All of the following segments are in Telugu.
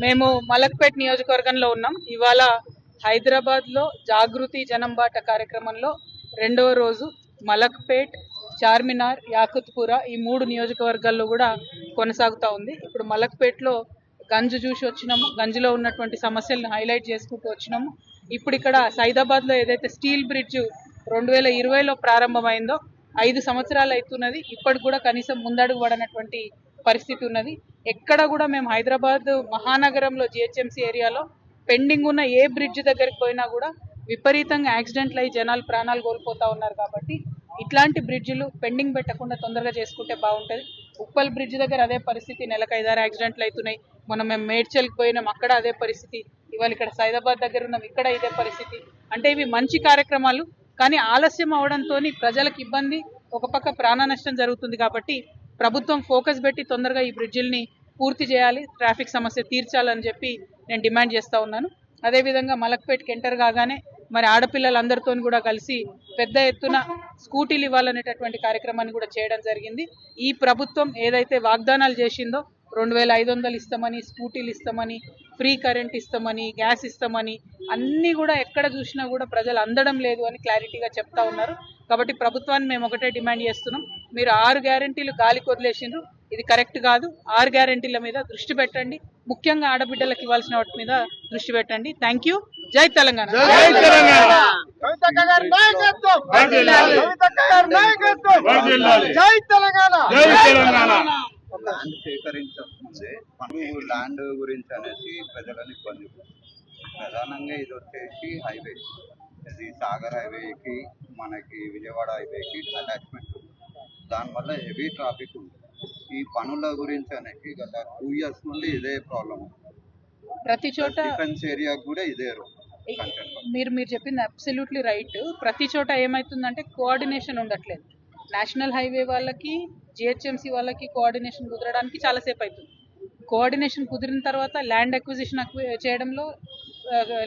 మేము మలక్పేట్ నియోజకవర్గంలో ఉన్నాం. ఇవాళ హైదరాబాద్ లో జాగృతి జనంబాట కార్యక్రమంలో రెండవ రోజు మలక్పేట్, చార్మినార్, యాకుత్పుర ఈ 3 నియోజకవర్గాల్లో కూడా కొనసాగుతా ఉంది. ఇప్పుడు మలక్పేట్లో గంజ్ చూసి వచ్చినాము. గంజ్లో ఉన్నటువంటి సమస్యలను హైలైట్ చేసుకుంటూ వచ్చినాము. ఇప్పుడు ఇక్కడ సైదాబాద్ లో ఏదైతే స్టీల్ బ్రిడ్జ్ 2020లో ప్రారంభమైందో 5 సంవత్సరాలు అవుతున్నది. ఇప్పటికి కూడా కనీసం ముందడుగు పడనటువంటి పరిస్థితి ఉన్నది. ఎక్కడ కూడా మేము హైదరాబాద్ మహానగరంలో జిహెచ్ఎంసీ ఏరియాలో పెండింగ్ ఉన్న ఏ బ్రిడ్జ్ దగ్గరికి పోయినా కూడా విపరీతంగా యాక్సిడెంట్లు అయ్యి జనాలు ప్రాణాలు కోల్పోతా ఉన్నారు. కాబట్టి ఇట్లాంటి బ్రిడ్జిలు పెండింగ్ పెట్టకుండా తొందరగా చేసుకుంటే బాగుంటుంది. ఉప్పల్ బ్రిడ్జ్ దగ్గర అదే పరిస్థితి, నెలకు 5-6 యాక్సిడెంట్లు అవుతున్నాయి. మనం మేము మేడ్చల్కి పోయినాం, అక్కడ అదే పరిస్థితి. ఇవాళ ఇక్కడ సైదాబాద్ దగ్గర ఉన్నాం, ఇక్కడ ఇదే పరిస్థితి. అంటే ఇవి మంచి కార్యక్రమాలు, కానీ ఆలస్యం అవడంతో ప్రజలకు ఇబ్బంది, ఒక పక్క ప్రాణ నష్టం జరుగుతుంది. కాబట్టి ప్రభుత్వం ఫోకస్ పెట్టి తొందరగా ఈ బ్రిడ్జిల్ని పూర్తి చేయాలి, ట్రాఫిక్ సమస్య తీర్చాలని చెప్పి నేను డిమాండ్ చేస్తూ ఉన్నాను. అదేవిధంగా మలక్పేట్కి ఎంటర్ కాగానే మరి ఆడపిల్లలందరితో కూడా కలిసి పెద్ద ఎత్తున స్కూటీలు ఇవ్వాలనేటటువంటి కార్యక్రమాన్ని కూడా చేయడం జరిగింది. ఈ ప్రభుత్వం ఏదైతే వాగ్దానాలు చేసిందో 2500 ఇస్తామని, స్కూటీలు ఇస్తామని, ఫ్రీ కరెంట్ ఇస్తామని, గ్యాస్ ఇస్తామని అన్నీ కూడా ఎక్కడ చూసినా కూడా ప్రజలు అందడం లేదు అని క్లారిటీగా చెప్తా ఉన్నారు. కాబట్టి ప్రభుత్వాన్ని మేము ఒకటే డిమాండ్ చేస్తున్నాం, మీరు 6 గ్యారెంటీలు గాలికి వదిలేసిండ్రు, ఇది కరెక్ట్ కాదు. 6 గ్యారెంటీల మీద దృష్టి పెట్టండి, ముఖ్యంగా ఆడబిడ్డలకు ఇవ్వాల్సిన వాటి మీద దృష్టి పెట్టండి. Thank you. జై తెలంగాణ. ల్యాండ్ సేకరించే పనులు ల్యాండ్ గురించి అనేసి ప్రజలను ఇబ్బంది. ప్రధానంగా ఇది వచ్చేసి హైవే, ఇది సాగర్ హైవేకి మనకి విజయవాడ హైవేకి అటాచ్మెంట్. దానివల్ల హెవీ ట్రాఫిక్ ఉంది. ఈ పనుల గురించి అనేసి గత 2 years నుండి ఇదే ప్రాబ్లం. ప్రతి చోట డిఫెన్స్ ఏరియా కూడా ఇదే మీరు చెప్పింది అబ్సల్యూట్లీ రైట్. ప్రతి చోట ఏమవుతుందంటే కోఆర్డినేషన్ ఉండట్లేదు. నేషనల్ హైవే వాళ్ళకి, జిహెచ్ఎంసీ వాళ్ళకి కోఆర్డినేషన్ కుదరడానికి చాలాసేపు అవుతుంది. కోఆర్డినేషన్ కుదిరిన తర్వాత ల్యాండ్ అక్విజిషన్ చేయడంలో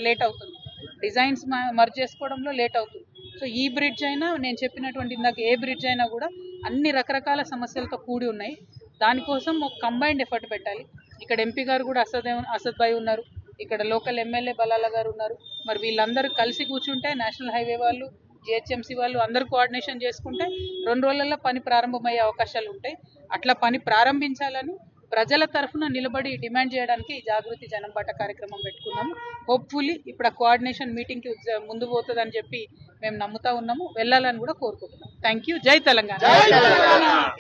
లేట్ అవుతుంది, డిజైన్స్ మర్జ్ చేసుకోవడంలో లేట్ అవుతుంది. సో ఈ బ్రిడ్జ్ అయినా, నేను చెప్పినటువంటి ఇందాక ఏ బ్రిడ్జ్ అయినా కూడా అన్ని రకరకాల సమస్యలతో కూడి ఉన్నాయి. దానికోసం ఒక కంబైన్డ్ ఎఫర్ట్ పెట్టాలి. ఇక్కడ ఎంపీ గారు కూడా అసద్ భాయ్ ఉన్నారు, ఇక్కడ లోకల్ ఎమ్మెల్యే బలాల గారు ఉన్నారు. మరి వీళ్ళందరూ కలిసి కూర్చుంటే, నేషనల్ హైవే వాళ్ళు, జిహెచ్ఎంసీ వాళ్ళు అందరూ కోఆర్డినేషన్ చేసుకుంటే 2 రోజులలో పని ప్రారంభమయ్యే అవకాశాలు ఉంటాయి. అట్లా పని ప్రారంభించాలని ప్రజల తరఫున నిలబడి డిమాండ్ చేయడానికి ఈ జాగృతి జనంబాట కార్యక్రమం పెట్టుకున్నాము. హోప్ఫుల్లీ ఇప్పుడు ఆ కోఆర్డినేషన్ మీటింగ్కి ముందు పోతుందని చెప్పి మేము నమ్ముతా ఉన్నాము, వెళ్ళాలని కూడా కోరుకుంటున్నాం. Thank you. జై తెలంగాణ.